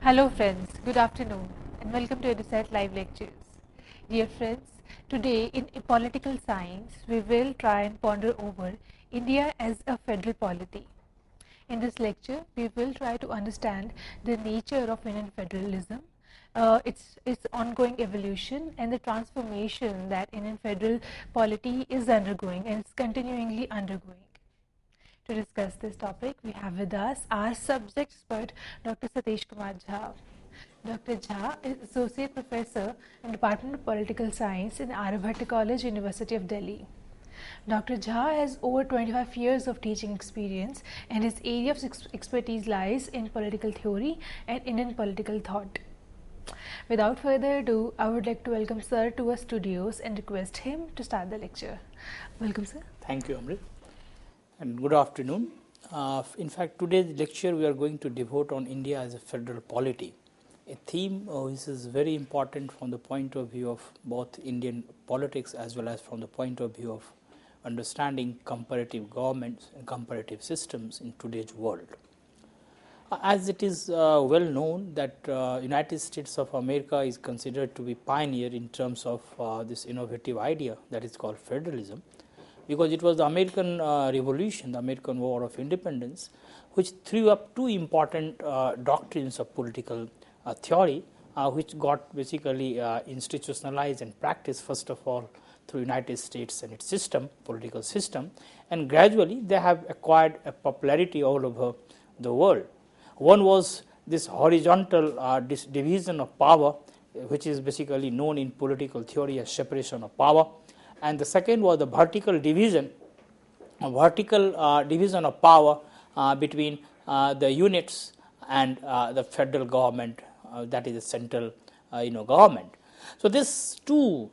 Hello friends, good afternoon and welcome to EduSat Live Lectures. Dear friends, today in political science we will try and ponder over India as a federal polity. In this lecture we will try to understand the nature of Indian federalism, its ongoing evolution and the transformation that Indian federal polity is undergoing and is continually undergoing. To discuss this topic, we have with us our subject expert, Dr. Satish Kumar Jha. Dr. Jha is Associate Professor in Department of Political Science in Aryabhatta College, University of Delhi. Dr. Jha has over 25 years of teaching experience and his area of expertise lies in political theory and Indian political thought. Without further ado, I would like to welcome Sir to our studios and request him to start the lecture. Welcome, sir. Thank you, Amrit. And good afternoon. In fact, today's lecture we are going to devote on India as a federal polity, a theme which is very important from the point of view of both Indian politics as well as from the point of view of understanding comparative governments and comparative systems in today's world. As it is well known that United States of America is considered to be pioneer in terms of this innovative idea that is called federalism, because it was the American Revolution, the American War of Independence, which threw up two important doctrines of political theory, which got basically institutionalized and practiced first of all through United States and its system, political system, and gradually they have acquired a popularity all over the world. One was this horizontal division of power, which is basically known in political theory as separation of power. And the second was the vertical division of power between the units and the federal government, that is the central government. So these two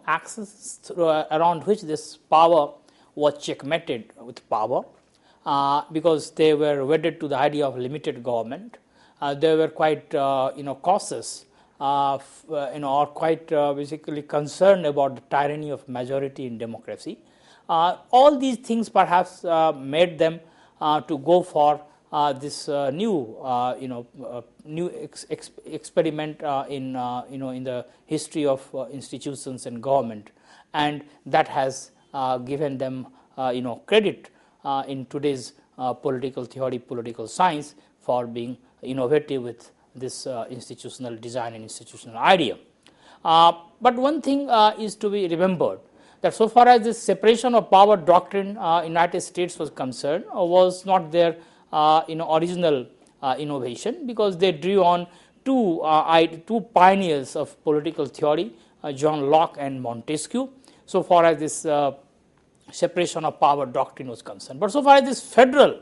axes around which this power was checkmated with power, because they were wedded to the idea of limited government. They were quite cautious or quite basically concerned about the tyranny of majority in democracy. All these things perhaps made them to go for this new experiment in the history of institutions and government, and that has given them credit in today's political theory, political science, for being innovative with this institutional design and institutional idea. But one thing is to be remembered, that so far as this separation of power doctrine United States was concerned, was not their original innovation, because they drew on two pioneers of political theory, John Locke and Montesquieu, so far as this separation of power doctrine was concerned. But so far as this federal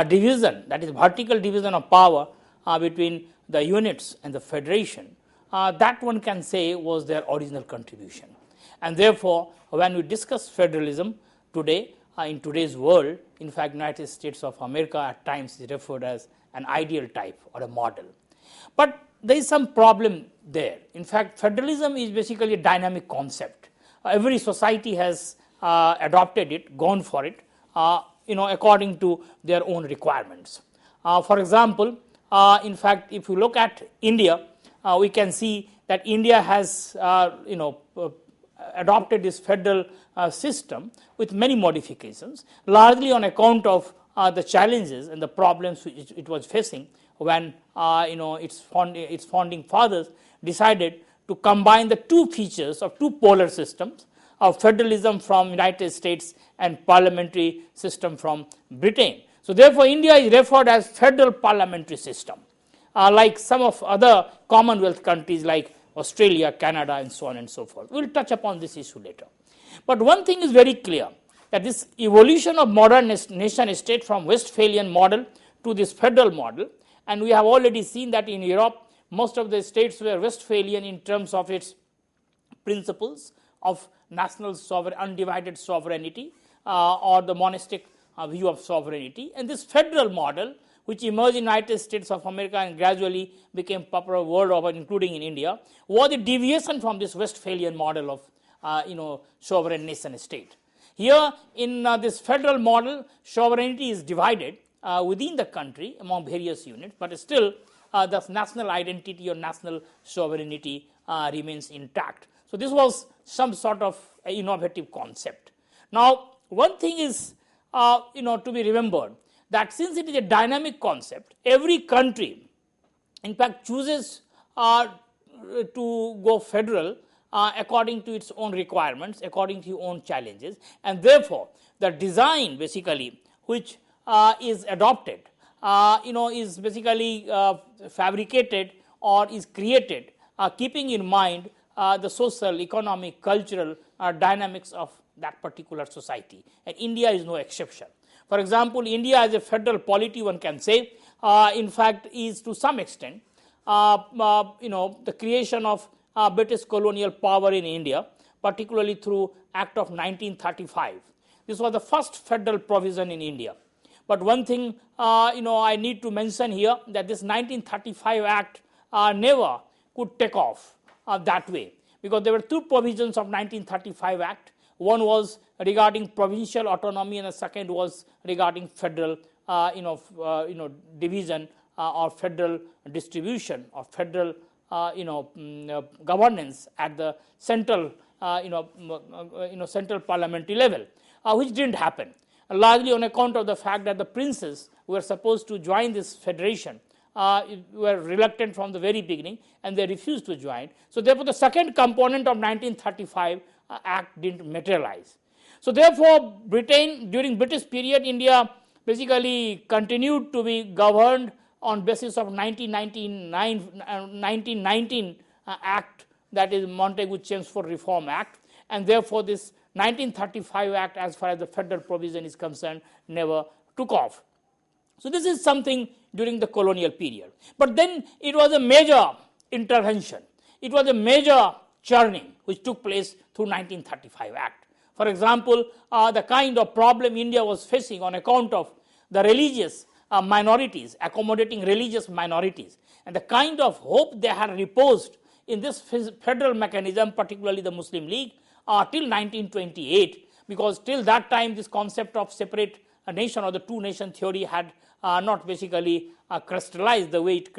division, that is vertical division of power between the units and the federation, that one can say was their original contribution. And therefore, when we discuss federalism today, in today's world, in fact, United States of America at times is referred as an ideal type or a model. But there is some problem there. In fact, federalism is basically a dynamic concept. Every society has adopted it, gone for it, according to their own requirements. For example, in fact, if you look at India, we can see that India has adopted this federal system with many modifications, largely on account of the challenges and the problems which it was facing when its founding fathers decided to combine the two features of two polar systems of federalism from United States and parliamentary system from Britain. So therefore, India is referred as federal parliamentary system, like some of other Commonwealth countries like Australia, Canada, and so on and so forth. We will touch upon this issue later. But one thing is very clear, that this evolution of modern nation state from Westphalian model to this federal model, and we have already seen that in Europe, most of the states were Westphalian in terms of its principles of national undivided sovereignty or the monastic view of sovereignty. And this federal model, which emerged in the United States of America and gradually became popular world over, including in India, was a deviation from this Westphalian model of sovereign nation state. Here in this federal model, sovereignty is divided within the country among various units, but still the national identity or national sovereignty remains intact. So this was some sort of innovative concept. Now, one thing is to be remembered, that since it is a dynamic concept, every country in fact chooses to go federal according to its own requirements, according to its own challenges, and therefore the design basically which is adopted is basically fabricated or is created keeping in mind the social, economic, cultural dynamics of that particular society, and India is no exception. For example, India as a federal polity, one can say, in fact is to some extent the creation of British colonial power in India, particularly through Act of 1935. This was the first federal provision in India. But one thing I need to mention here, that this 1935 Act never could take off that way, because there were two provisions of 1935 Act. One was regarding provincial autonomy, and the second was regarding federal division or federal distribution or federal governance at the central central parliamentary level, which didn't happen, largely on account of the fact that the princes who were supposed to join this federation were reluctant from the very beginning, and they refused to join. So therefore the second component of 1935 Act didn't materialize. So therefore Britain, during British period, India basically continued to be governed on basis of 1919 Act, that is Montagu-Chelmsford Reform Act, and therefore this 1935 Act, as far as the federal provision is concerned, never took off. So this is something during the colonial period. But then it was a major intervention. It was a major churning which took place through 1935 Act. For example, the kind of problem India was facing on account of the religious minorities, accommodating religious minorities, and the kind of hope they had reposed in this federal mechanism, particularly the Muslim League, till 1928, because till that time this concept of separate nation or the two nation theory had not basically crystallized the way it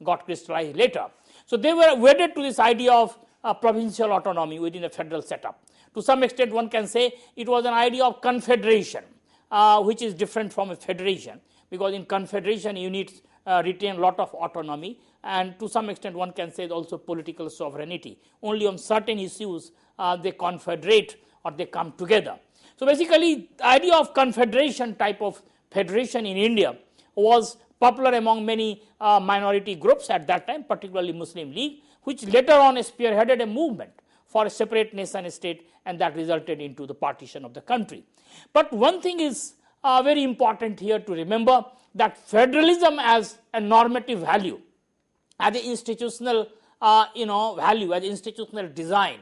got crystallized later. So they were wedded to this idea of provincial autonomy within a federal setup. To some extent, one can say it was an idea of confederation, which is different from a federation, because in confederation units retain a lot of autonomy, and to some extent one can say also political sovereignty. Only on certain issues they confederate or they come together. So basically the idea of confederation type of federation in India was popular among many minority groups at that time, particularly Muslim League, which later on spearheaded a movement for a separate nation state, and that resulted into the partition of the country. But one thing is very important here to remember, that federalism as a normative value, as an institutional value, as institutional design,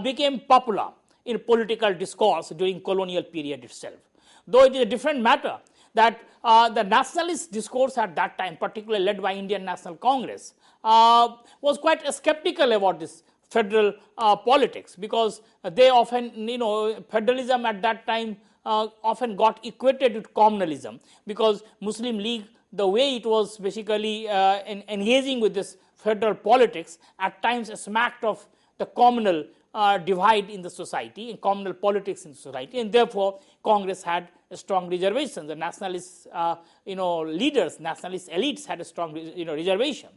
became popular in political discourse during colonial period itself. Though it is a different matter that the nationalist discourse at that time, particularly led by Indian National Congress, was quite skeptical about this federal politics, because they often, federalism at that time often got equated with communalism, because Muslim League, the way it was basically engaging with this federal politics, at times smacked of the communal divide in the society, and communal politics in the society, and therefore Congress had a strong reservation. The nationalist leaders, nationalist elites had a strong reservation.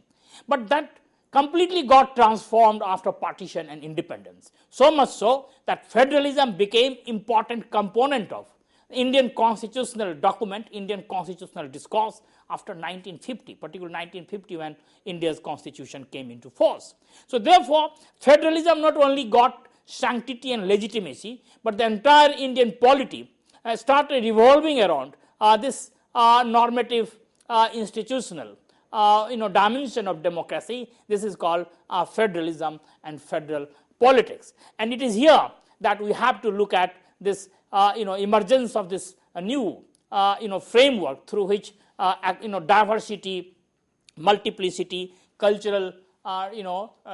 But that completely got transformed after partition and independence. So much so that federalism became important component of Indian constitutional document, Indian constitutional discourse after 1950, particularly 1950 when India's constitution came into force. So therefore, federalism not only got sanctity and legitimacy, but the entire Indian polity started revolving around this normative institutional dimension of democracy. This is called federalism and federal politics. And it is here that we have to look at this emergence of this new framework through which diversity, multiplicity, cultural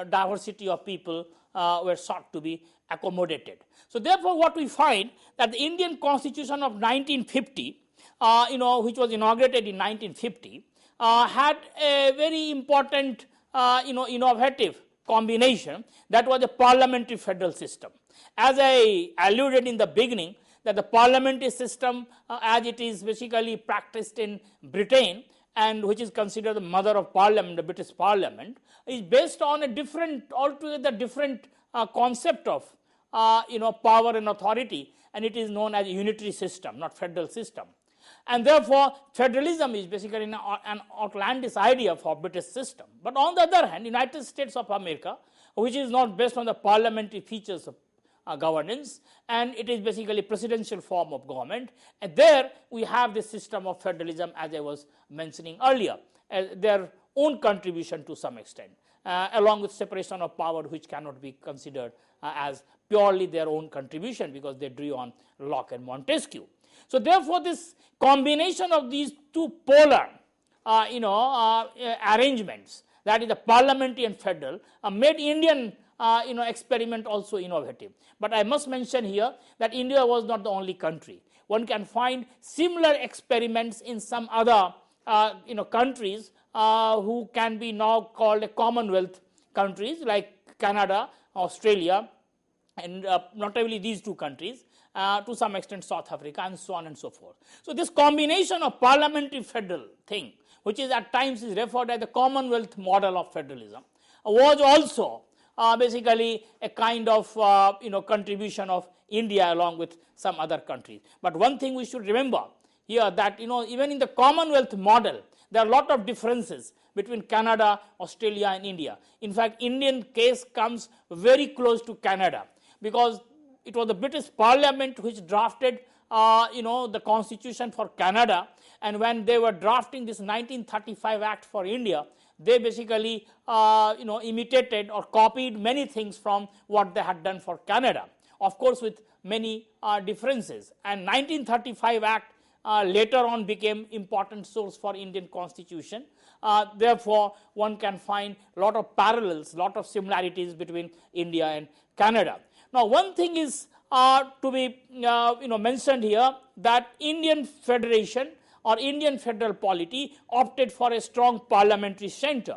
diversity of people were sought to be accommodated. So therefore what we find that the Indian Constitution of 1950 which was inaugurated in 1950, had a very important, innovative combination, that was a parliamentary federal system. As I alluded in the beginning, that the parliamentary system, as it is basically practiced in Britain, and which is considered the mother of parliament, the British parliament, is based on a different, altogether different concept of power and authority, and it is known as a unitary system, not federal system. And therefore, federalism is basically an outlandish idea for British system. But on the other hand, United States of America, which is not based on the parliamentary features of governance, and it is basically presidential form of government, and there we have this system of federalism, as I was mentioning earlier, their own contribution to some extent, along with separation of power, which cannot be considered as purely their own contribution, because they drew on Locke and Montesquieu. So therefore, this combination of these two polar arrangements, that is the parliamentary and federal, made Indian experiment also innovative. But I must mention here that India was not the only country. One can find similar experiments in some other countries who can be now called a Commonwealth countries, like Canada, Australia, and not only these two countries, to some extent South Africa, and so on and so forth. So this combination of parliamentary federal thing, which is at times is referred as the Commonwealth model of federalism, was also basically a kind of contribution of India along with some other countries. But one thing we should remember here, that even in the Commonwealth model, there are a lot of differences between Canada, Australia, and India. In fact, Indian case comes very close to Canada, because it was the British Parliament which drafted the constitution for Canada, and when they were drafting this 1935 Act for India, they basically imitated or copied many things from what they had done for Canada, of course with many differences. And 1935 Act later on became important source for Indian constitution. Therefore, one can find a lot of parallels, lot of similarities between India and Canada. Now, one thing is to be mentioned here, that Indian Federation or Indian Federal Polity opted for a strong parliamentary center,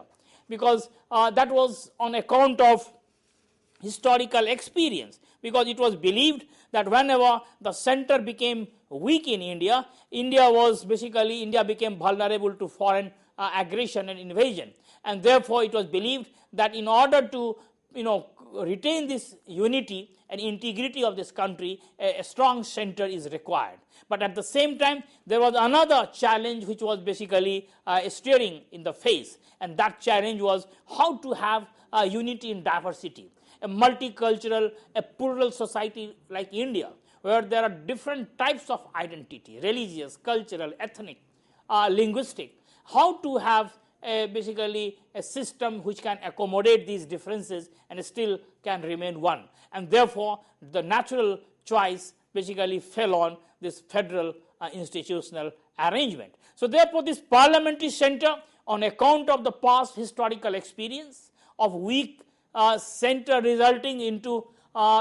because that was on account of historical experience, because it was believed that whenever the center became weak in India, India became vulnerable to foreign aggression and invasion, and therefore it was believed that in order to retain this unity and integrity of this country, a strong center is required. But at the same time, there was another challenge which was basically staring in the face, and that challenge was how to have unity in diversity, a multicultural, a plural society like India, where there are different types of identity, religious, cultural, ethnic, linguistic, how to have basically a system which can accommodate these differences and still can remain one. And therefore, the natural choice basically fell on this federal institutional arrangement. So therefore, this parliamentary center, on account of the past historical experience of weak center resulting into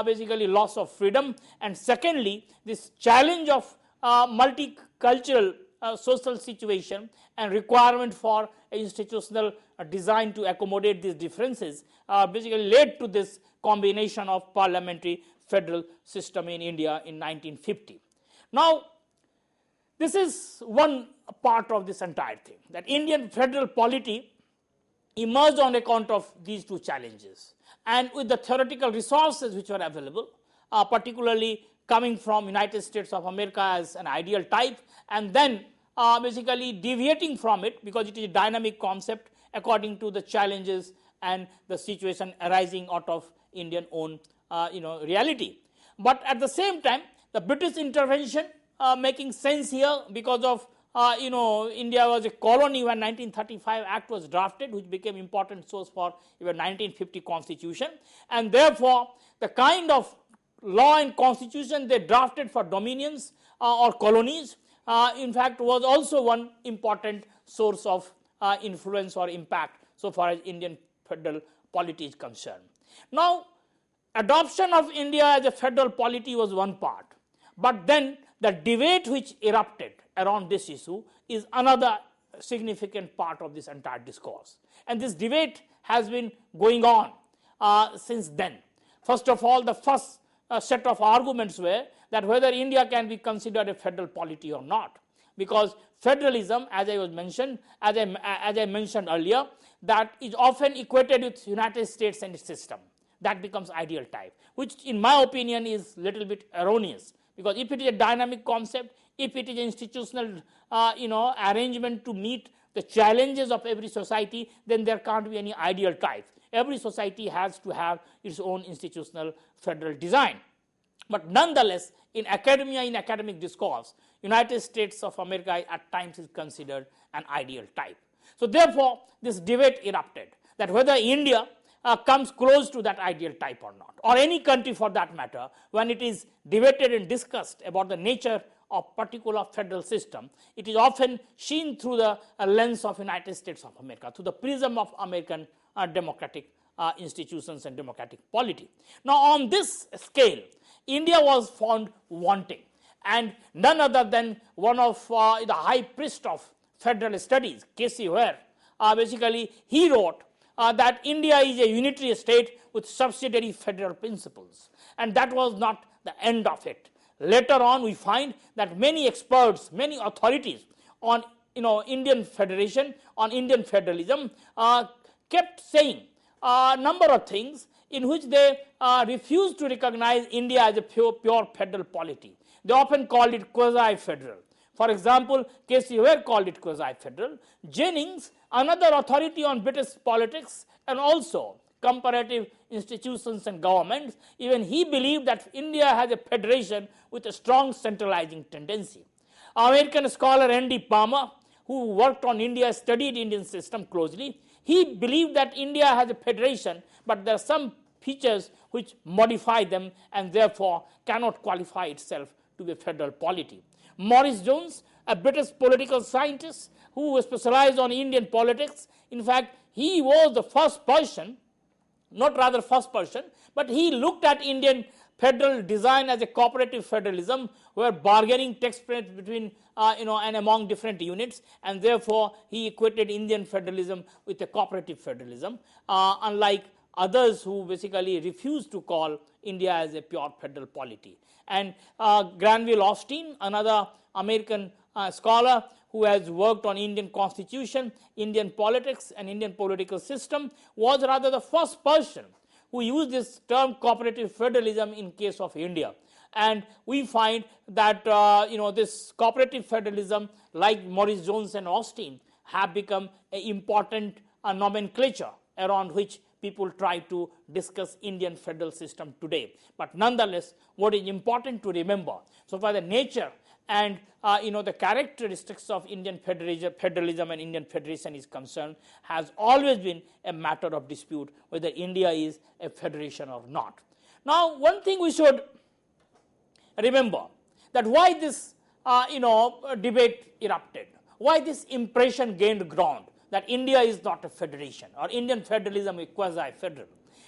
basically loss of freedom, and secondly, this challenge of multicultural social situation and requirement for institutional design to accommodate these differences, basically led to this combination of parliamentary federal system in India in 1950. Now, this is one part of this entire thing, that Indian federal polity emerged on account of these two challenges, and with the theoretical resources which were available, particularly coming from United States of America as an ideal type, and then basically deviating from it, because it is a dynamic concept according to the challenges and the situation arising out of Indian own reality. But at the same time, the British intervention making sense here, because of India was a colony when 1935 Act was drafted, which became important source for even 1950 Constitution, and therefore the kind of law and constitution they drafted for dominions or colonies, in fact, was also one important source of influence or impact so far as Indian federal polity is concerned. Now, adoption of India as a federal polity was one part, but then the debate which erupted around this issue is another significant part of this entire discourse. And this debate has been going on since then. First of all, the first set of arguments were that whether India can be considered a federal polity or not, because federalism, as I mentioned earlier, that is often equated with United States and its system. That becomes ideal type, which in my opinion is little bit erroneous, because if it is a dynamic concept, if it is an institutional arrangement to meet the challenges of every society, then there can't be any ideal type. Every society has to have its own institutional federal design. But nonetheless, in academia, in academic discourse, United States of America at times is considered an ideal type. So therefore, this debate erupted that whether India comes close to that ideal type or not, or any country for that matter, when it is debated and discussed about the nature of particular federal system, it is often seen through the lens of United States of America, through the prism of American democratic institutions and democratic polity. Now, on this scale, India was found wanting, and none other than one of the high priest of federal studies, Casey Ware, basically he wrote that India is a unitary state with subsidiary federal principles, and that was not the end of it. Later on, we find that many experts, many authorities on Indian federation, on Indian federalism, kept saying a number of things in which they refused to recognize India as a pure federal polity. They often called it quasi-federal. For example, Casey Ware called it quasi-federal. Jennings, another authority on British politics and also comparative institutions and governments, even he believed that India has a federation with a strong centralizing tendency. American scholar N.D. Palmer, who worked on India, studied Indian system closely, he believed that India has a federation, but there are some features which modify them and therefore cannot qualify itself to be a federal polity. Maurice Jones, a British political scientist who specialized on Indian politics, in fact, he was the first person, not rather first person, but he looked at Indian federal design as a cooperative federalism where bargaining takes place between and among different units, and therefore he equated Indian federalism with a cooperative federalism, unlike others who basically refused to call India as a pure federal polity. And Granville Austin, another American scholar who has worked on Indian constitution, Indian politics and Indian political system, was rather the first person who used this term cooperative federalism in case of India. And we find that this cooperative federalism, like Maurice Jones and Austin, have become an important nomenclature around which people try to discuss Indian federal system today. But nonetheless, what is important to remember, so far the nature and the characteristics of Indian federalism and Indian federation is concerned, has always been a matter of dispute whether India is a federation or not. Now, one thing we should remember, that why this debate erupted, why this impression gained ground that India is not a federation or Indian federalism is quasi-federal.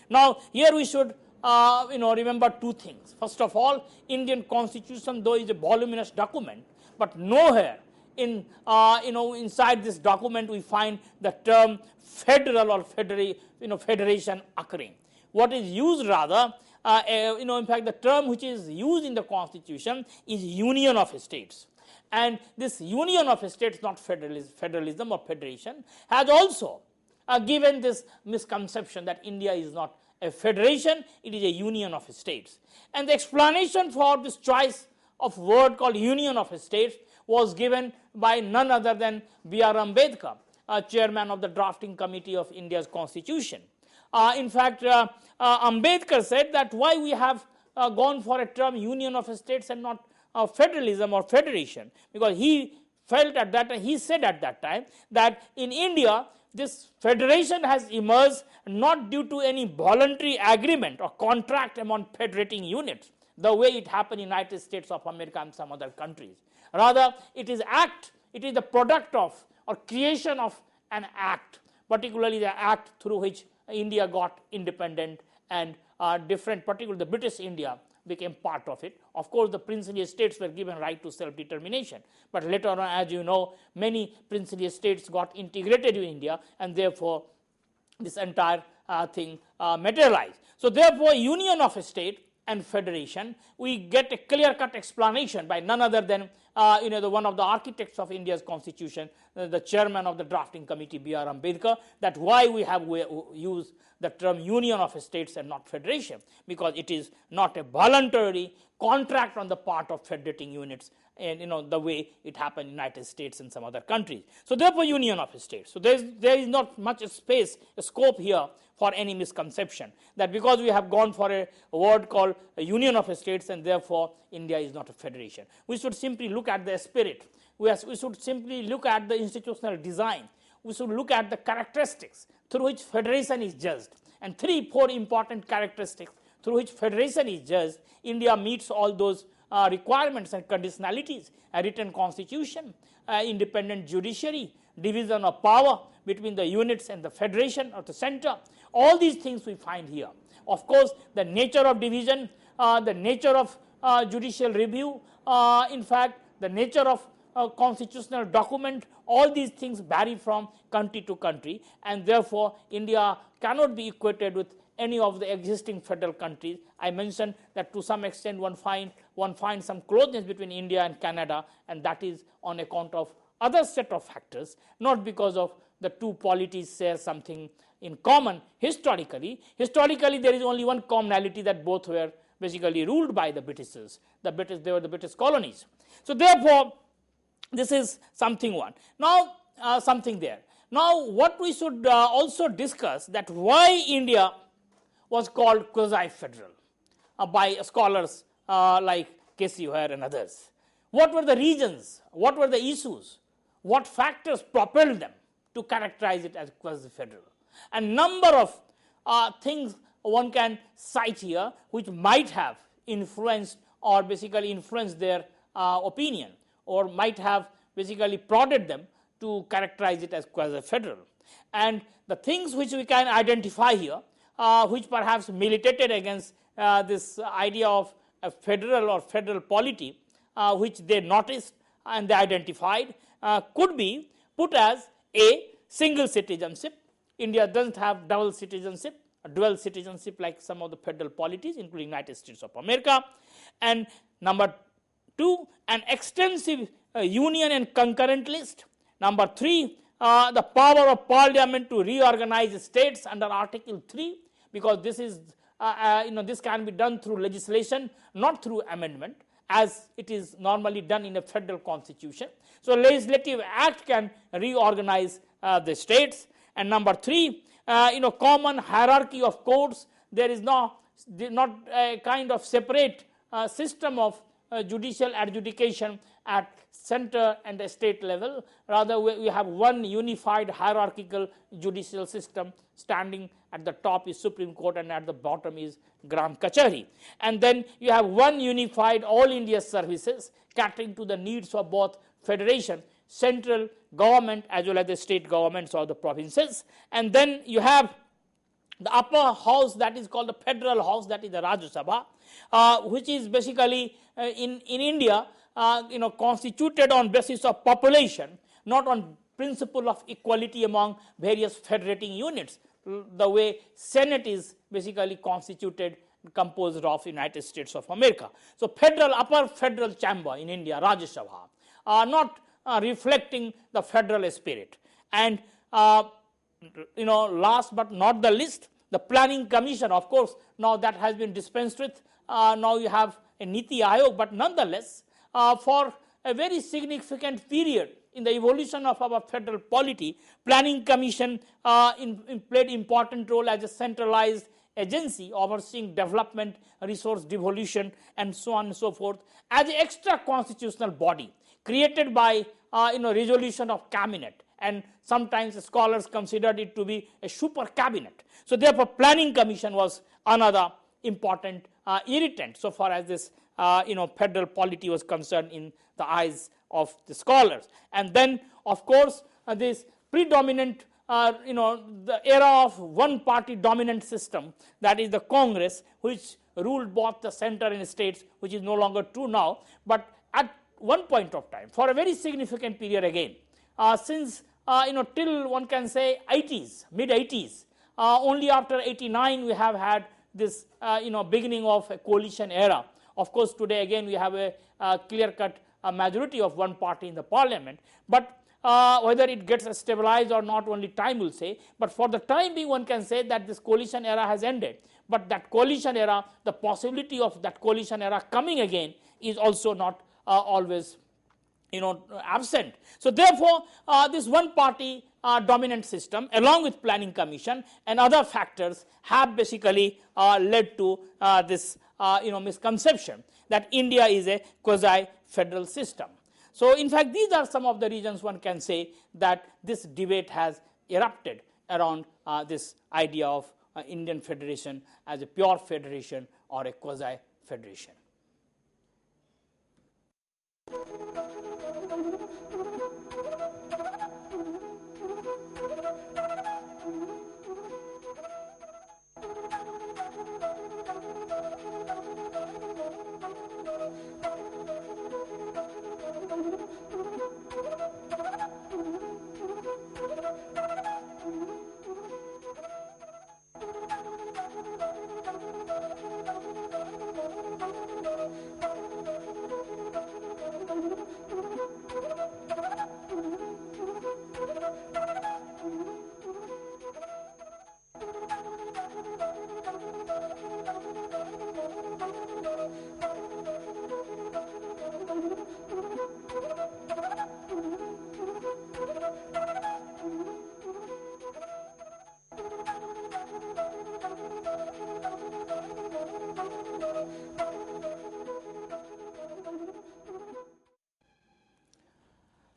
Now, here we should remember two things. First of all, Indian constitution, though is a voluminous document, but nowhere in inside this document we find the term federal or federation occurring. What is used rather, in fact, the term which is used in the constitution is union of states. And this union of states, not federalism or federation, has also given this misconception that India is not a federation, it is a union of states. And the explanation for this choice of word called union of states was given by none other than B.R. Ambedkar, chairman of the drafting committee of India's constitution. In fact, Ambedkar said that why we have gone for a term union of states and not federalism or federation, because he felt at that time, he said at that time, that in India this federation has emerged not due to any voluntary agreement or contract among federating units, the way it happened in United States of America and some other countries. Rather, it is the product of or creation of an act, particularly the act through which India got independent and particularly the British India became part of it. Of course, the princely states were given right to self-determination, but later on, as you know, many princely states got integrated in India, and therefore this entire thing materialized. So therefore, union of a state and federation, we get a clear-cut explanation by none other than one of the architects of India's constitution, the chairman of the drafting committee, B.R. Ambedkar, that why we have used the term union of states and not federation, because it is not a voluntary contract on the part of federating units, and the way it happened in the United States and some other countries. So therefore, union of states. So there is not much space, scope here for any misconception that because we have gone for a word called a union of states and therefore India is not a federation. We should simply look at the spirit. We should simply look at the institutional design. We should look at the characteristics through which federation is judged. And 3-4 important characteristics through which federation is judged. India meets all those requirements and conditionalities: a written constitution, independent judiciary, division of power between the units and the federation or the center. All these things we find here. Of course, the nature of division, the nature of judicial review, in fact, the nature of constitutional document, all these things vary from country to country, and therefore India cannot be equated with any of the existing federal countries. I mentioned that to some extent one finds some closeness between India and Canada, and that is on account of other set of factors, not because of the two polities share something in common historically. Historically, there is only one commonality, that both were basically ruled by the Britishers. They were the British colonies. So therefore, this is something one. Now, something there. Now, what we should also discuss, that why India was called quasi-federal by scholars like K.C. Hoare and others. What were the reasons? What were the issues? What factors propelled them to characterize it as quasi-federal? A number of things one can cite here which might have influenced or basically influenced their opinion, or might have basically prodded them to characterize it as quasi-federal. And the things which we can identify here, which perhaps militated against this idea of a federal or federal polity, which they noticed and they identified, could be put as a single citizenship. India doesn't have double citizenship, dual citizenship like some of the federal polities, including United States of America. And number 2, an extensive union and concurrent list. Number 3, the power of parliament to reorganize states under Article 3, because this is this can be done through legislation, not through amendment, as it is normally done in a federal constitution. So legislative act can reorganize the states. And number 3, common hierarchy of courts. There is not a kind of separate system of judicial adjudication at center and the state level. Rather, we have one unified hierarchical judicial system. Standing at the top is Supreme Court and at the bottom is Gram Kachari. And then you have one unified all India services catering to the needs of both federation, central government as well as the state governments or the provinces. And then you have the upper house, that is called the federal house, that is the Rajya Sabha, which is basically in India constituted on basis of population, not on principle of equality among various federating units, the way Senate is basically constituted, composed of United States of America. So upper federal chamber in India, Rajya Sabha, are not reflecting the federal spirit. And last but not the least, the planning commission. Of course, now that has been dispensed with. Now you have a Niti Ayog, but nonetheless, for a very significant period in the evolution of our federal polity, planning commission played important role as a centralized agency overseeing development, resource devolution, and so on and so forth, as an extra constitutional body created by resolution of cabinet, and sometimes scholars considered it to be a super cabinet. So therefore, planning commission was another important irritant so far as this federal polity was concerned in the eyes of the scholars. And then, of course, this predominant the era of one party dominant system, that is the Congress, which ruled both the center and states, which is no longer true now, but at one point of time for a very significant period again, since till one can say 80s, mid 80s, only after 89 we have had this beginning of a coalition era. Of course, today again we have a clear cut majority of one party in the parliament, but whether it gets stabilized or not, only time will say. But for the time being, one can say that this coalition era has ended. But that coalition era, the possibility of that coalition era coming again is also not always absent. So therefore, this one party dominant system along with planning commission and other factors have basically led to this misconception that India is a quasi federal system. So in fact, these are some of the reasons one can say that this debate has erupted around this idea of Indian federation as a pure federation or a quasi federation.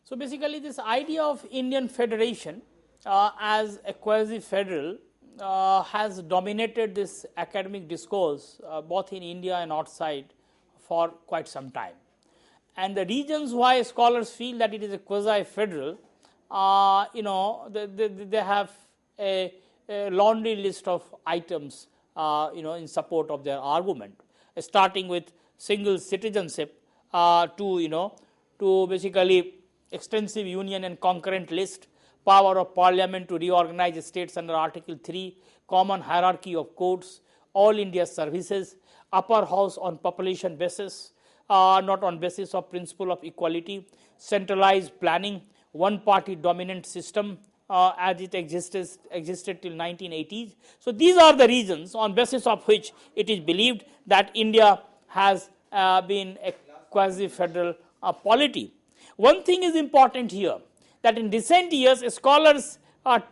So basically, this idea of Indian federation as a quasi-federal has dominated this academic discourse both in India and outside for quite some time. And the reasons why scholars feel that it is a quasi-federal, they have a laundry list of items, in support of their argument, starting with single citizenship to basically extensive union and concurrent list, power of parliament to reorganize states under Article 3, common hierarchy of courts, all India services, upper house on population basis, not on basis of principle of equality, centralized planning, one party dominant system as it existed till 1980s. So these are the reasons on basis of which it is believed that India has been a quasi-federal polity. One thing is important here, that in recent years scholars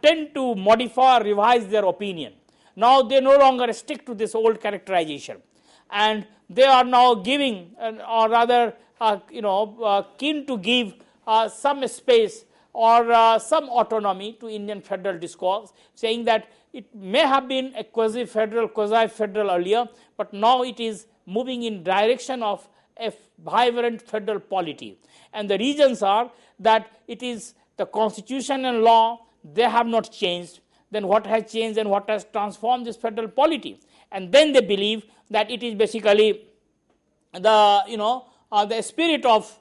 tend to modify or revise their opinion. Now they no longer stick to this old characterization, and they are now giving or rather keen to give some space or some autonomy to Indian federal discourse, saying that it may have been a quasi-federal earlier, but now it is moving in direction of a vibrant federal polity. And the reasons are that it is the constitution and law, they have not changed. Then what has changed and what has transformed this federal polity? And then they believe that it is basically the spirit of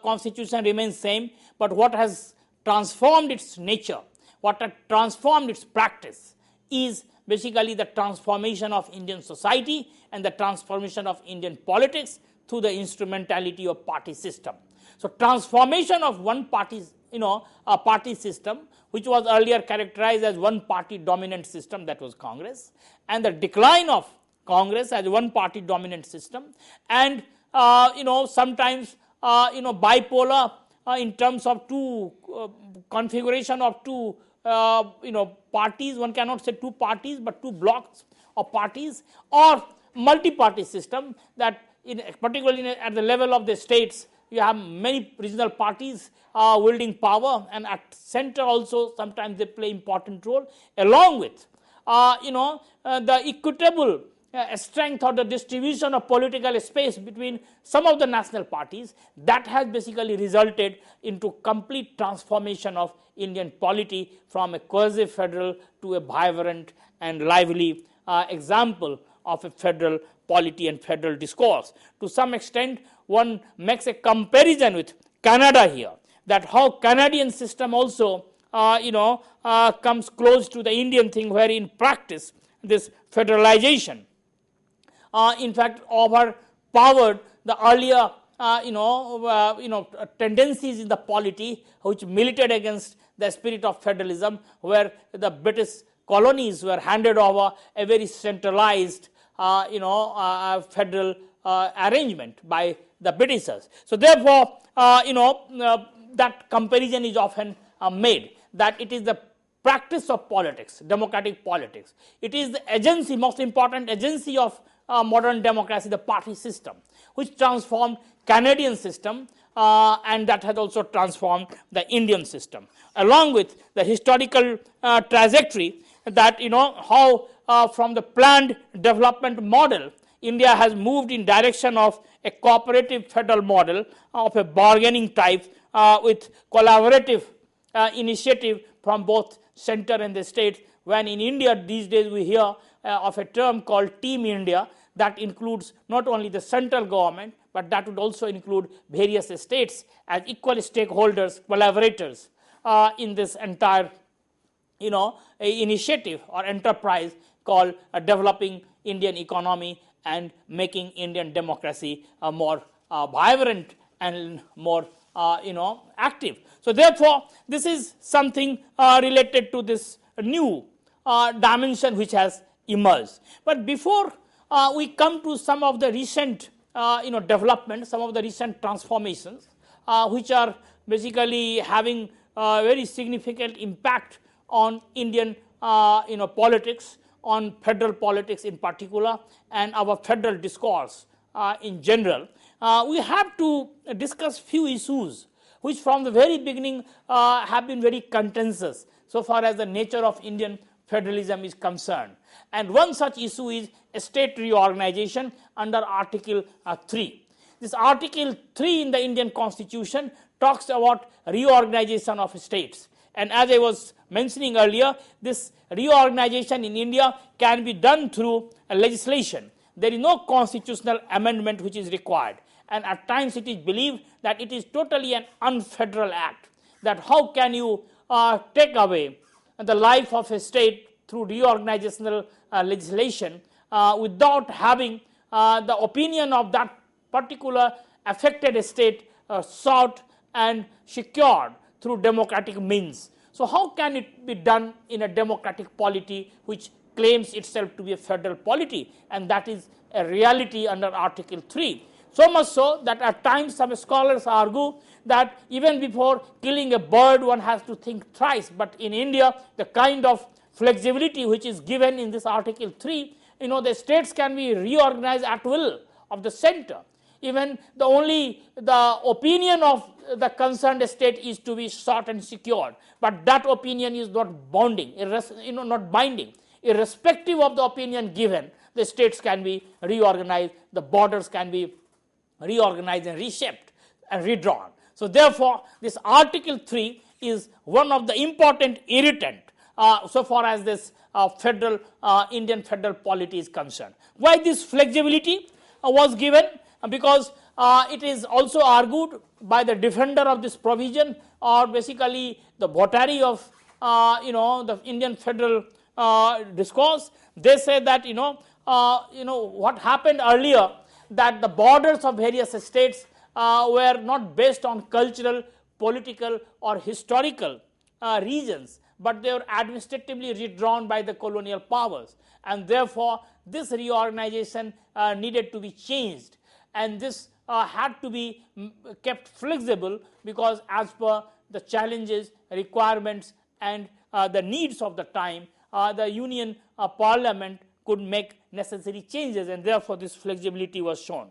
constitution remains same, but what has transformed its nature, what has transformed its practice is basically the transformation of Indian society and the transformation of Indian politics through the instrumentality of party system. So transformation of one party, a party system, which was earlier characterized as one party dominant system, that was Congress, and the decline of Congress as one party dominant system, and sometimes bipolar in terms of two configuration of two parties. One cannot say two parties, but two blocks of parties, or multi-party system, that particularly at the level of the states you have many regional parties wielding power, and at center also sometimes they play important role, along with the equitable strength or the distribution of political space between some of the national parties, that has basically resulted into complete transformation of Indian polity from a quasi-federal to a vibrant and lively example of a federal polity and federal discourse. To some extent, one makes a comparison with Canada here, that how Canadian system also comes close to the Indian thing, where in practice this federalization in fact overpowered the earlier tendencies in the polity which milited against the spirit of federalism, where the British colonies were handed over a very centralized federal arrangement by the Britishers. So therefore, that comparison is often made, that it is the practice of politics, democratic politics. It is the agency, most important agency of modern democracy, the party system, which transformed Canadian system and that has also transformed the Indian system, along with the historical trajectory that how from the planned development model, India has moved in direction of a cooperative federal model of a bargaining type with collaborative initiative from both center and the states, when in India these days we hear of a term called Team India, that includes not only the central government, but that would also include various states as equal stakeholders, collaborators in this entire initiative or enterprise called developing Indian economy and making Indian democracy more vibrant and more active. So therefore, this is something related to this new dimension which has emerged. But before we come to some of the recent developments, some of the recent transformations which are basically having very significant impact on Indian politics, on federal politics in particular, and our federal discourse in general, we have to discuss few issues which from the very beginning have been very contentious so far as the nature of Indian federalism is concerned. And one such issue is state reorganization under Article 3. This Article 3 in the Indian Constitution talks about reorganization of states. And as I was mentioning earlier, this reorganization in India can be done through a legislation. There is no constitutional amendment which is required. And at times it is believed that it is totally an unfederal act, that how can you take away the life of a state through reorganizational legislation without having the opinion of that particular affected state sought and secured through democratic means. So how can it be done in a democratic polity which claims itself to be a federal polity, and that is a reality under Article 3. So much so that at times some scholars argue that even before killing a bird one has to think thrice, but in India the kind of flexibility which is given in this Article 3, the states can be reorganized at will of the center. Even the opinion of the concerned state is to be sought and secured, but that opinion is not binding, not binding. Irrespective of the opinion given, the states can be reorganized, the borders can be reorganized and reshaped and redrawn. So therefore, this Article 3 is one of the important irritant so far as this federal Indian federal polity is concerned. Why this flexibility was given? Because it is also argued by the defender of this provision, or basically the votary of the Indian federal discourse. They say that what happened earlier, that the borders of various states were not based on cultural, political or historical reasons, but they were administratively redrawn by the colonial powers, and therefore this reorganization needed to be changed, and this had to be kept flexible, because as per the challenges, requirements and the needs of the time, the Union Parliament could make necessary changes, and therefore this flexibility was shown.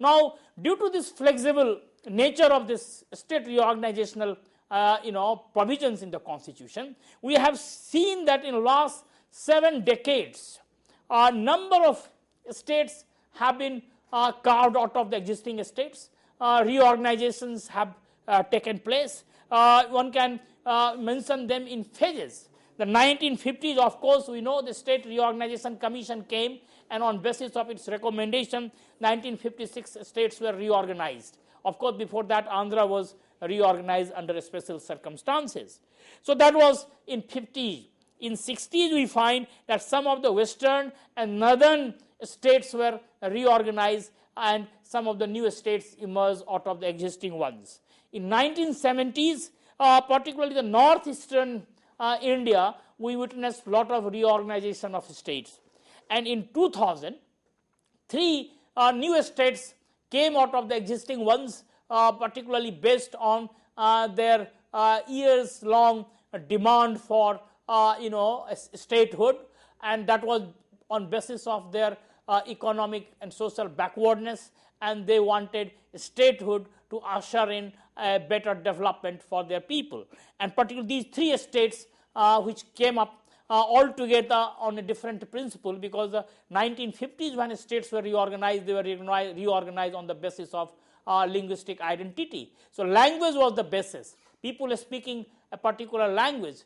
Now, due to this flexible nature of this state reorganizational provisions in the Constitution, we have seen that in last 7 decades a number of states have been carved out of the existing states. Reorganizations have taken place. One can mention them in phases. The 1950s, of course, we know the State Reorganization Commission came, and on basis of its recommendation, 1956 states were reorganized. Of course, before that, Andhra was reorganized under special circumstances. So that was in 50s. In 60s, we find that some of the western and northern states were reorganized, and some of the new states emerged out of the existing ones. In 1970s, particularly the northeastern India, we witnessed a lot of reorganization of states. And in 2000, 3 new states came out of the existing ones, particularly based on their years-long demand for statehood, and that was on basis of their economic and social backwardness, and they wanted statehood to usher in a better development for their people. And particularly these 3 states which came up all together on a different principle, because the 1950s when states were reorganized, they were reorganized on the basis of linguistic identity. So language was the basis. People speaking a particular language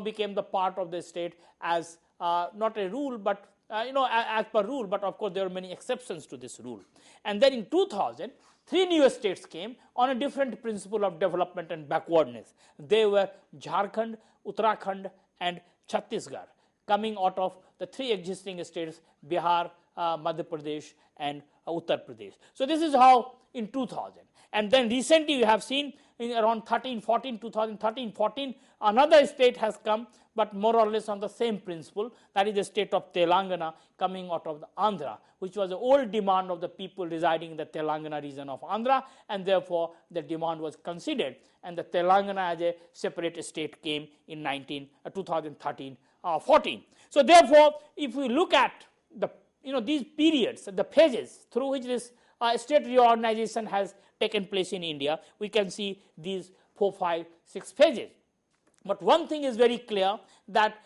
became the part of the state as not a rule, but as per rule, but of course there are many exceptions to this rule. And then in 2000, 3 new states came on a different principle of development and backwardness. They were Jharkhand, Uttarakhand, and Chhattisgarh, coming out of the 3 existing states, Bihar, Madhya Pradesh, and Uttar Pradesh. So this is how in 2000. And then recently we have seen in around 2013-14, another state has come, but more or less on the same principle, that is the state of Telangana coming out of the Andhra, which was the old demand of the people residing in the Telangana region of Andhra, and therefore the demand was considered, and the Telangana as a separate state came in 2013-14. So therefore, if we look at the these periods, the phases through which this state reorganization has taken place in India, we can see these 4, 5, 6 phases. But one thing is very clear, that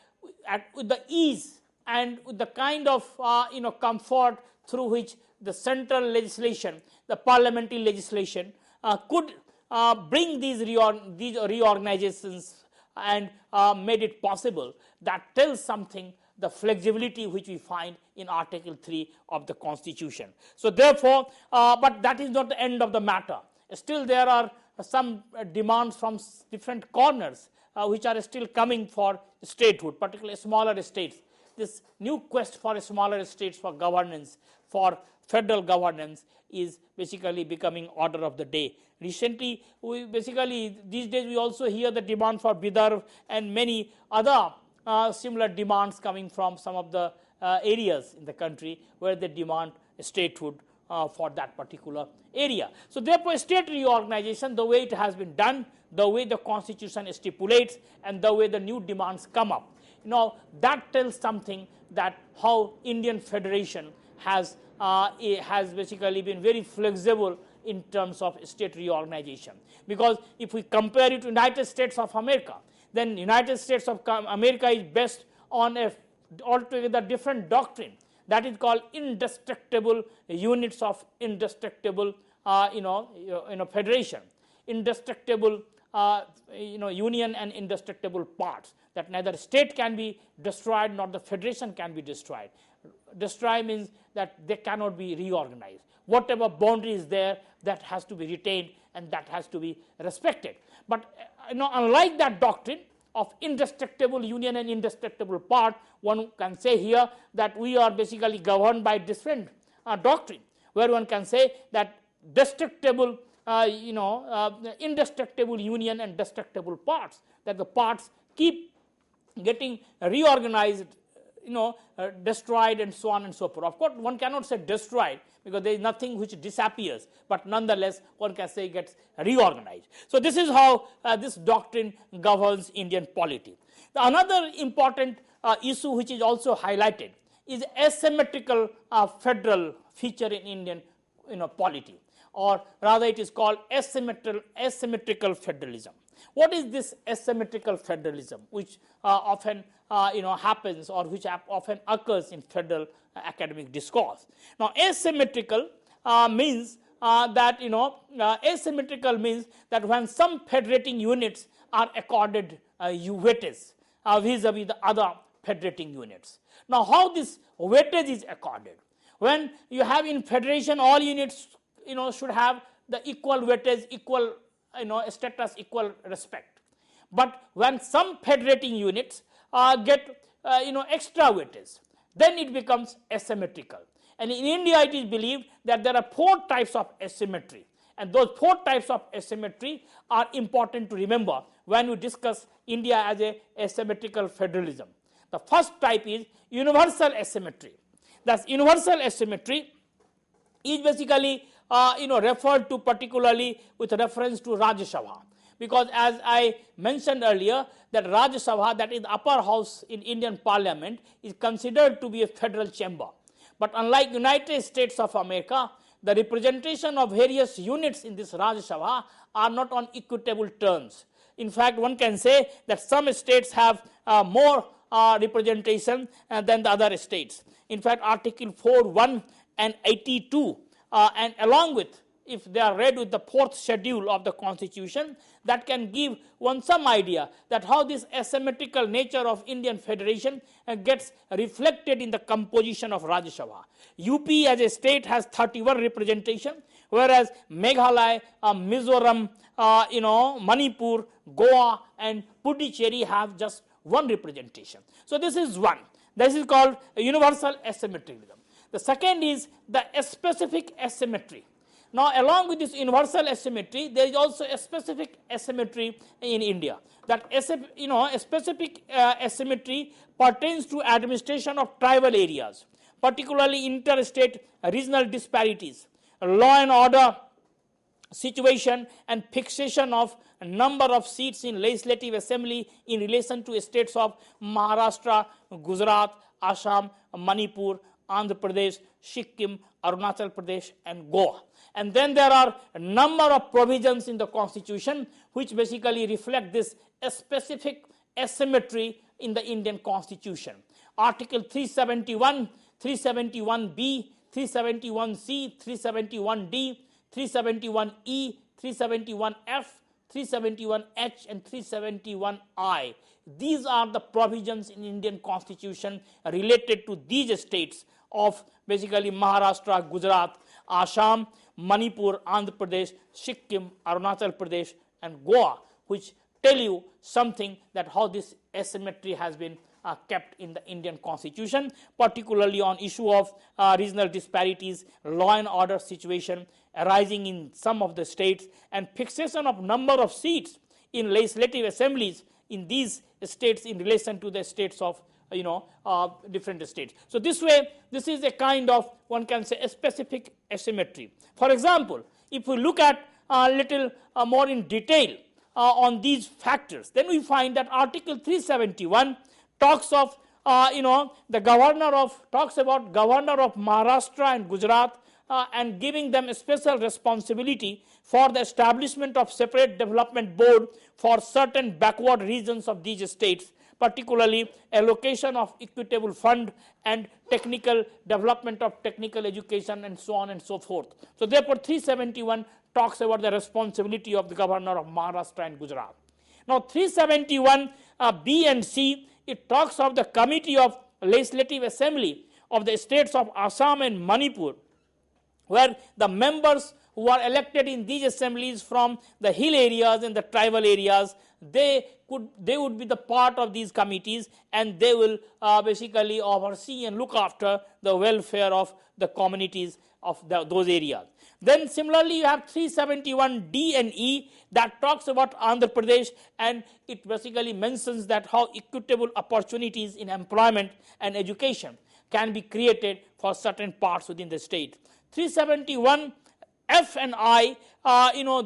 with the ease and with the kind of comfort through which the central legislation, the parliamentary legislation could bring these reorganizations and made it possible, that tells something, the flexibility which we find in Article 3 of the Constitution. So therefore, but that is not the end of the matter. Still there are some demands from different corners which are still coming for statehood, particularly smaller states. This new quest for smaller states for governance, for federal governance, is basically becoming order of the day. Recently, these days we also hear the demand for Bidar and many other similar demands coming from some of the areas in the country where they demand statehood for that particular area. So therefore, state reorganization, the way it has been done, the way the Constitution stipulates, and the way the new demands come up, that tells something, that how Indian Federation has basically been very flexible in terms of state reorganization. Because if we compare it to United States of America, then United States of America is based on a altogether different doctrine, that is called indestructible units of indestructible federation, indestructible union and indestructible parts, that neither state can be destroyed nor the federation can be destroyed. Destroy means that they cannot be reorganized. Whatever boundary is there, that has to be retained and that has to be respected. But unlike that doctrine of indestructible union and indestructible part, one can say here that we are basically governed by different doctrine, where one can say that destructible, indestructible union and destructible parts, that the parts keep getting reorganized, destroyed and so on and so forth. Of course, one cannot say destroyed, because there is nothing which disappears, but nonetheless one can say gets reorganized. So this is how this doctrine governs Indian polity. Another important issue which is also highlighted is asymmetrical federal feature in Indian polity, or rather it is called asymmetrical federalism. What is this asymmetrical federalism, which often happens, or which often occurs in federal academic discourse? Now, asymmetrical means that asymmetrical means that when some federating units are accorded weightage vis-a-vis the other federating units. Now, how this weightage is accorded? When you have in federation, all units should have the equal weightage, equal status, equal respect. But when some federating units get extra weightage, then it becomes asymmetrical. And in India, it is believed that there are 4 types of asymmetry, and those 4 types of asymmetry are important to remember when we discuss India as a asymmetrical federalism. The first type is universal asymmetry. Thus, universal asymmetry is basically referred to particularly with reference to Rajya Sabha, because as I mentioned earlier, that Rajya Sabha, that is the upper house in Indian Parliament, is considered to be a federal chamber. But unlike United States of America, the representation of various units in this Rajya Sabha are not on equitable terms. In fact, one can say that some states have more representation than the other states. In fact, Article 4(1) and 82, and along with, if they are read with the 4th schedule of the Constitution, that can give one some idea that how this asymmetrical nature of Indian Federation gets reflected in the composition of Rajya Sabha. UP as a state has 31 representation, whereas Meghalaya, Mizoram, Manipur, Goa and Puducherry have just 1 representation. So this is one. This is called universal asymmetrism. The second is the specific asymmetry. Now, along with this universal asymmetry, there is also a specific asymmetry in India. That a specific asymmetry pertains to administration of tribal areas, particularly interstate regional disparities, law and order situation, and fixation of a number of seats in legislative assembly in relation to states of Maharashtra, Gujarat, Assam, Manipur, Andhra Pradesh, Sikkim, Arunachal Pradesh and Goa. And then there are a number of provisions in the Constitution which basically reflect this specific asymmetry in the Indian Constitution. Article 371, 371B, 371C, 371D, 371E, 371F, 371H and 371I. These are the provisions in Indian Constitution related to these states of basically Maharashtra, Gujarat, Assam, Manipur, Andhra Pradesh, Sikkim, Arunachal Pradesh and Goa, which tell you something that how this asymmetry has been kept in the Indian Constitution, particularly on issue of regional disparities, law and order situation arising in some of the states, and fixation of number of seats in legislative assemblies in these states in relation to the states of different states. So this way, this is a kind of, one can say, a specific asymmetry. For example, if we look at a little more in detail on these factors, then we find that Article 371 talks of talks about governor of Maharashtra and Gujarat and giving them a special responsibility for the establishment of separate development board for certain backward regions of these states, particularly allocation of equitable fund and technical development of technical education and so on and so forth. So therefore 371 talks about the responsibility of the governor of Maharashtra and Gujarat. Now 371 B and C, it talks of the committee of legislative assembly of the states of Assam and Manipur, where the members who are elected in these assemblies from the hill areas and the tribal areas, they would be the part of these committees, and they will basically oversee and look after the welfare of the communities of those areas. Then similarly you have 371 D and E that talks about Andhra Pradesh, and it basically mentions that how equitable opportunities in employment and education can be created for certain parts within the state. 371 F and I,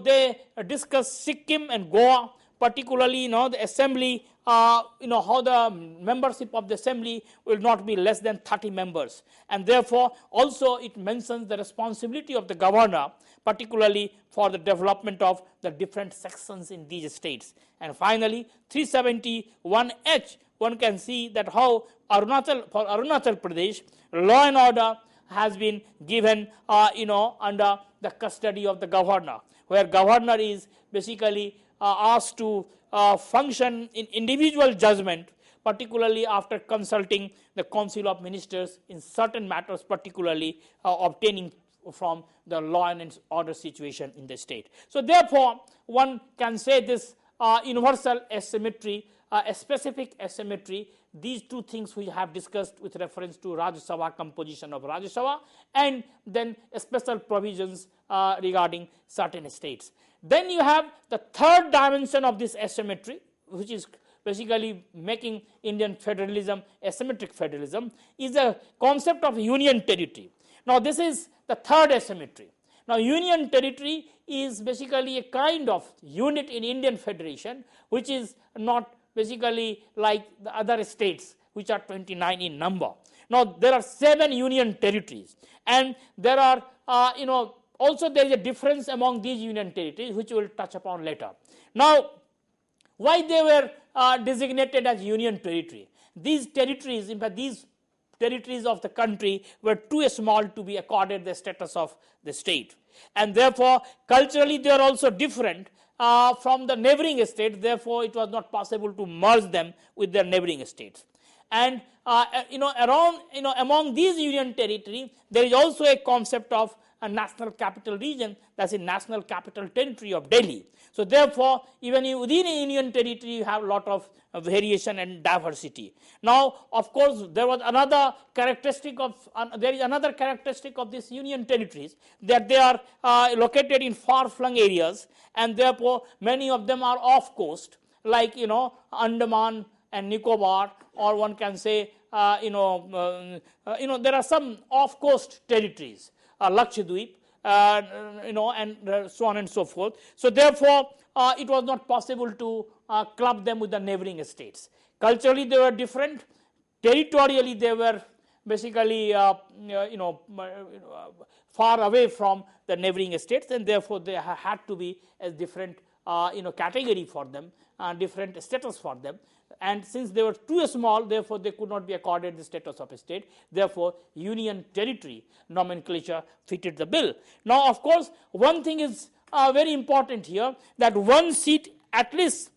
they discuss Sikkim and Goa, particularly the assembly, how the membership of the assembly will not be less than 30 members, and therefore also it mentions the responsibility of the governor, particularly for the development of the different sections in these states. And finally 371H, one can see that how for Arunachal Pradesh, law and order has been given under the custody of the governor, where governor is basically asked to function in individual judgment, particularly after consulting the Council of Ministers in certain matters, particularly obtaining from the law and order situation in the state. So therefore, one can say this universal asymmetry, a specific asymmetry, these two things we have discussed with reference to Rajya Sabha, composition of Rajya Sabha, and then special provisions regarding certain states. Then you have the third dimension of this asymmetry, which is basically making Indian federalism asymmetric federalism, is the concept of union territory. Now this is the third asymmetry. Now union territory is basically a kind of unit in Indian federation, which is not basically like the other states, which are 29 in number. Now there are 7 union territories, and there are also there is a difference among these union territories, which we will touch upon later. Now why they were designated as union territory? These territories, in fact these territories of the country were too small to be accorded the status of the state, and therefore culturally they are also different from the neighboring states. Therefore it was not possible to merge them with their neighboring states. And among these union territory, there is also a concept of a national capital region, that is national capital territory of Delhi. So therefore even within a union territory you have a lot of variation and diversity. Now of course there was another characteristic of these union territories, that they are located in far flung areas, and therefore many of them are off coast, like Andaman and Nicobar, or one can say there are some off coast territories, Lakshadweep, and so on and so forth. So therefore it was not possible to club them with the neighboring states. Culturally they were different, territorially they were basically far away from the neighboring states, and therefore they had to be a different category for them, different status for them. And since they were too small, therefore they could not be accorded the status of a state. Therefore union territory nomenclature fitted the bill. Now of course one thing is very important here, that one seat at least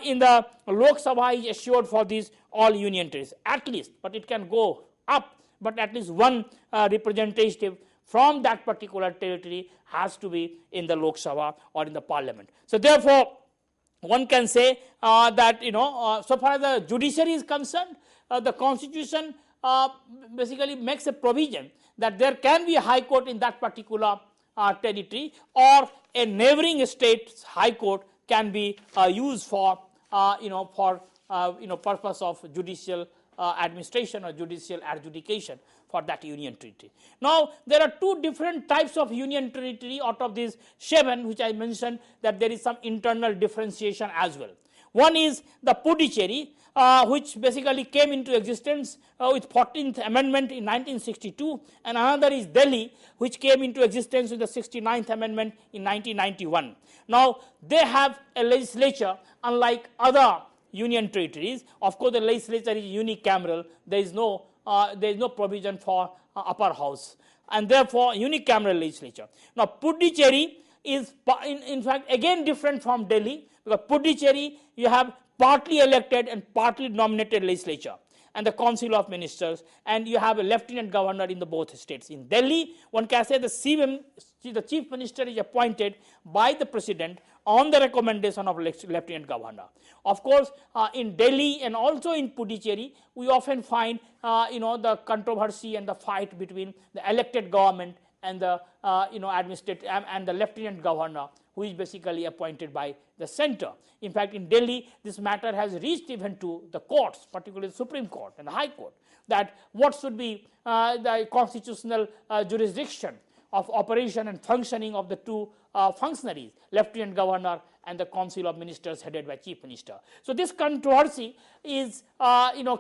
in the Lok Sabha is assured for these all union territories, at least, but it can go up, but at least one representative from that particular territory has to be in the Lok Sabha or in the parliament. So therefore one can say that so far as the judiciary is concerned, the constitution basically makes a provision that there can be a high court in that particular territory, or a neighboring state's high court can be used for purpose of judicial administration or judicial adjudication for that union territory. Now there are two different types of union territory out of these 7, which I mentioned, that there is some internal differentiation as well. One is the Puducherry, which basically came into existence with 14th Amendment in 1962, and another is Delhi, which came into existence with the 69th Amendment in 1991. Now they have a legislature unlike other union territories. Of course the legislature is unicameral, there is no provision for upper house, and therefore unicameral legislature. Now Puducherry is in fact again different from Delhi, because Puducherry you have partly elected and partly nominated legislature and the Council of Ministers, and you have a lieutenant governor in the both states. In Delhi one can say the chief minister is appointed by the president on the recommendation of lieutenant governor. Of course in Delhi and also in Puducherry we often find the controversy and the fight between the elected government and the administrative and the lieutenant governor, who is basically appointed by the center. In fact in Delhi this matter has reached even to the courts, particularly the Supreme Court and the High Court, that what should be the constitutional jurisdiction of operation and functioning of the two functionaries, lieutenant governor and the Council of Ministers headed by Chief Minister. So this controversy is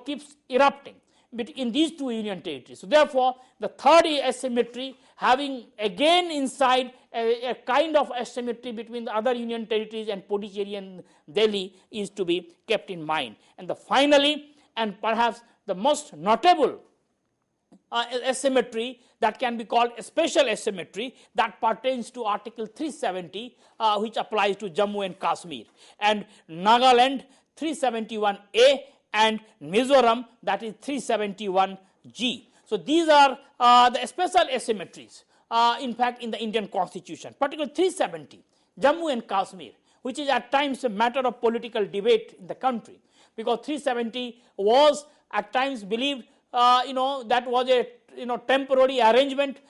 keeps erupting between these two union territories. So therefore, the third asymmetry, having again inside a kind of asymmetry between the other union territories and Puducherry and Delhi, is to be kept in mind. And finally, and perhaps the most notable asymmetry that can be called a special asymmetry, that pertains to Article 370, which applies to Jammu and Kashmir, and Nagaland 371A, and Mizoram, that is 371G. So these are the special asymmetries, in fact, in the Indian Constitution, particularly 370, Jammu and Kashmir, which is at times a matter of political debate in the country, because 370 was at times believed, that was a temporary arrangement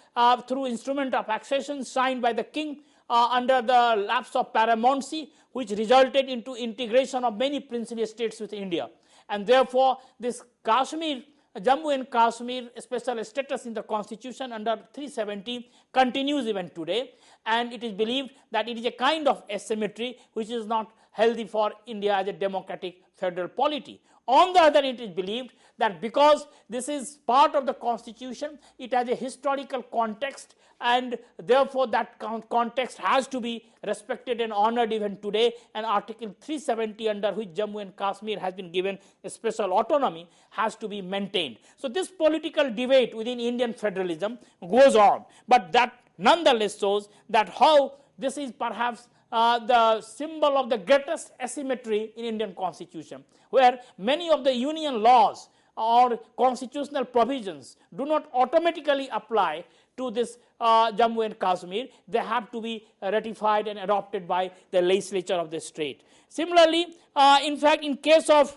through instrument of accession signed by the king under the lapse of paramountcy, which resulted into integration of many princely states with India. And therefore, this Jammu and Kashmir special status in the constitution under 370 continues even today, and it is believed that it is a kind of asymmetry which is not healthy for India as a democratic federal polity. On the other, it is believed that because this is part of the constitution, it has a historical context, and therefore that context has to be respected and honored even today, and Article 370, under which Jammu and Kashmir has been given a special autonomy, has to be maintained. So this political debate within Indian federalism goes on, but that nonetheless shows that how this is perhaps the symbol of the greatest asymmetry in Indian constitution, where many of the union laws or constitutional provisions do not automatically apply to this Jammu and Kashmir. They have to be ratified and adopted by the legislature of the state. Similarly, in fact, in case of,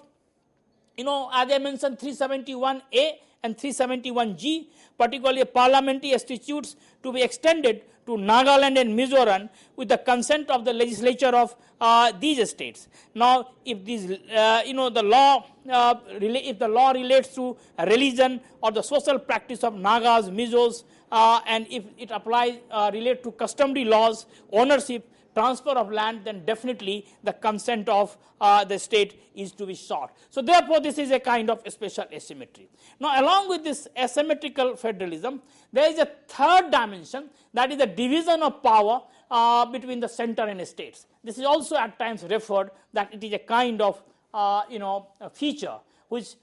as I mentioned, 371A and 371G, particularly parliamentary statutes to be extended to Nagaland and Mizoram with the consent of the legislature of these states. Now, if these, the law, if the law relates to religion or the social practice of Nagas, Mizos, and if it applies, relate to customary laws, ownership, transfer of land, then definitely the consent of the state is to be sought. So therefore, this is a kind of a special asymmetry. Now, along with this asymmetrical federalism, there is a third dimension, that is the division of power between the center and states. This is also at times referred that it is a kind of a feature which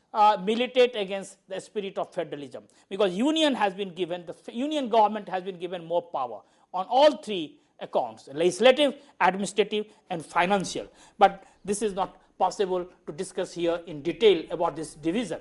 militate against the spirit of federalism, because union has been given, the union government has been given more power on all three accounts: legislative, administrative, and financial. But this is not possible to discuss here in detail about this division,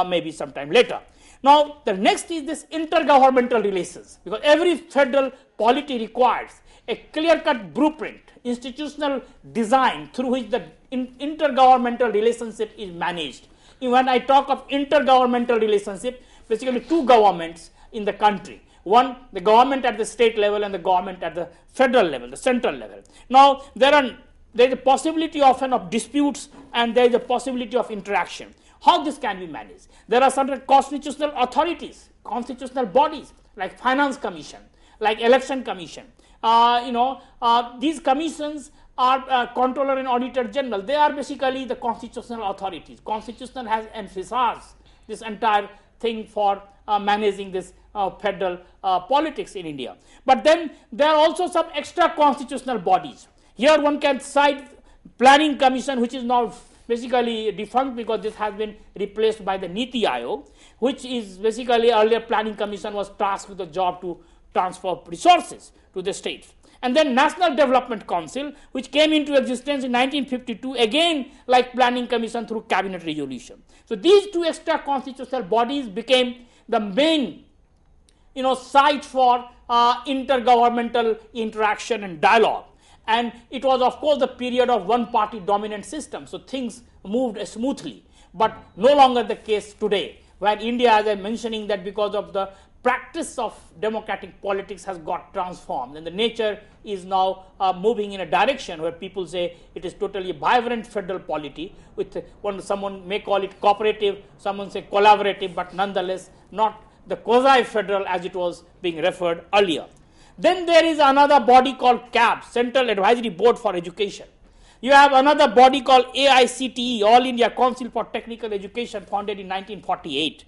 maybe sometime later. Now, the next is this intergovernmental relations, because every federal polity requires a clear-cut blueprint, institutional design through which the intergovernmental relationship is managed. When I talk of intergovernmental relationship, basically two governments in the country. One, the government at the state level, and the government at the federal level, the central level. Now, there is a possibility often of disputes, and there is a possibility of interaction. How this can be managed? There are certain constitutional authorities, constitutional bodies like Finance Commission, like Election Commission. These commissions are Controller and Auditor General. They are basically the constitutional authorities. Constitution has emphasized this entire thing for managing this federal politics in India. But then there are also some extra constitutional bodies. Here one can cite Planning Commission, which is now basically defunct because this has been replaced by the Niti Aayog, which is basically earlier Planning Commission was tasked with the job to transfer resources to the states. And then National Development Council, which came into existence in 1952, again like Planning Commission through cabinet resolution. So these two extra constitutional bodies became the main site for intergovernmental interaction and dialogue. And it was, of course, the period of one-party dominant system, so things moved smoothly. But no longer the case today, where India, as I am mentioning, that because of the practice of democratic politics has got transformed, and the nature is now moving in a direction where people say it is totally vibrant federal polity, with someone may call it cooperative, someone say collaborative, but nonetheless not the quasi-federal as it was being referred earlier. Then there is another body called CAB, Central Advisory Board for Education. You have another body called AICTE, All India Council for Technical Education, founded in 1948.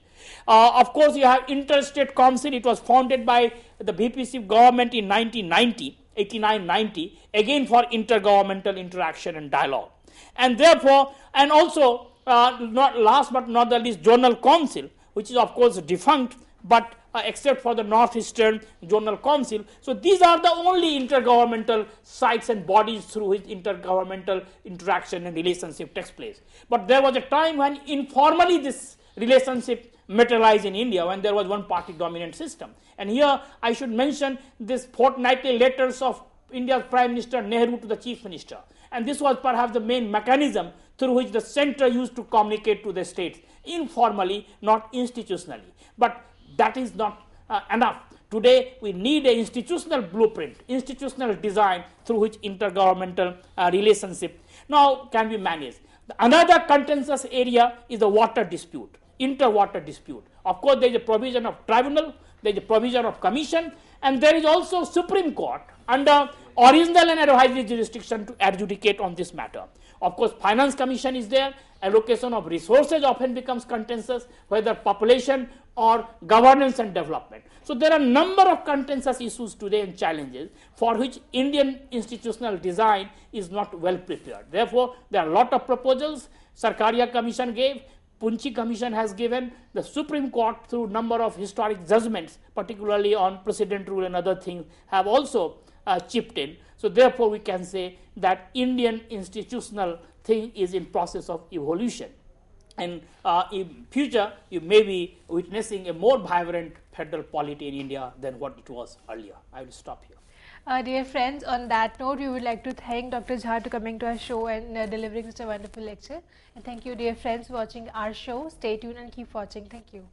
Of course, you have Interstate Council. It was founded by the BPC government in 1990, 89-90, again for intergovernmental interaction and dialogue. And therefore, and also, not last but not the least, Journal Council, which is of course defunct, but except for the Northeastern Journal Council. So these are the only intergovernmental sites and bodies through which intergovernmental interaction and relationship takes place. But there was a time when informally this relationship materialized in India, when there was one party dominant system. And here I should mention this fortnightly letters of India's Prime Minister Nehru to the Chief Minister. And this was perhaps the main mechanism through which the center used to communicate to the states, informally, not institutionally. But that is not enough. Today, we need an institutional blueprint, institutional design through which intergovernmental relationship now can be managed. Another contentious area is the water dispute, inter-water dispute. Of course, there is a provision of tribunal, there is a provision of commission, and there is also Supreme Court under original and advisory jurisdiction to adjudicate on this matter. Of course, Finance Commission is there. Allocation of resources often becomes contentious, whether population or governance and development. So there are a number of contentious issues today and challenges for which Indian institutional design is not well prepared. Therefore, there are a lot of proposals. Sarkaria Commission gave, Punchi Commission has given, the Supreme Court through number of historic judgments, particularly on precedent rule and other things, have also chipped in. So therefore, we can say that Indian institutional thing is in process of evolution. And in future, you may be witnessing a more vibrant federal polity in India than what it was earlier. I will stop here. Dear friends, on that note, we would like to thank Dr. Jha to coming to our show and delivering such a wonderful lecture. And thank you, dear friends, for watching our show. Stay tuned and keep watching. Thank you.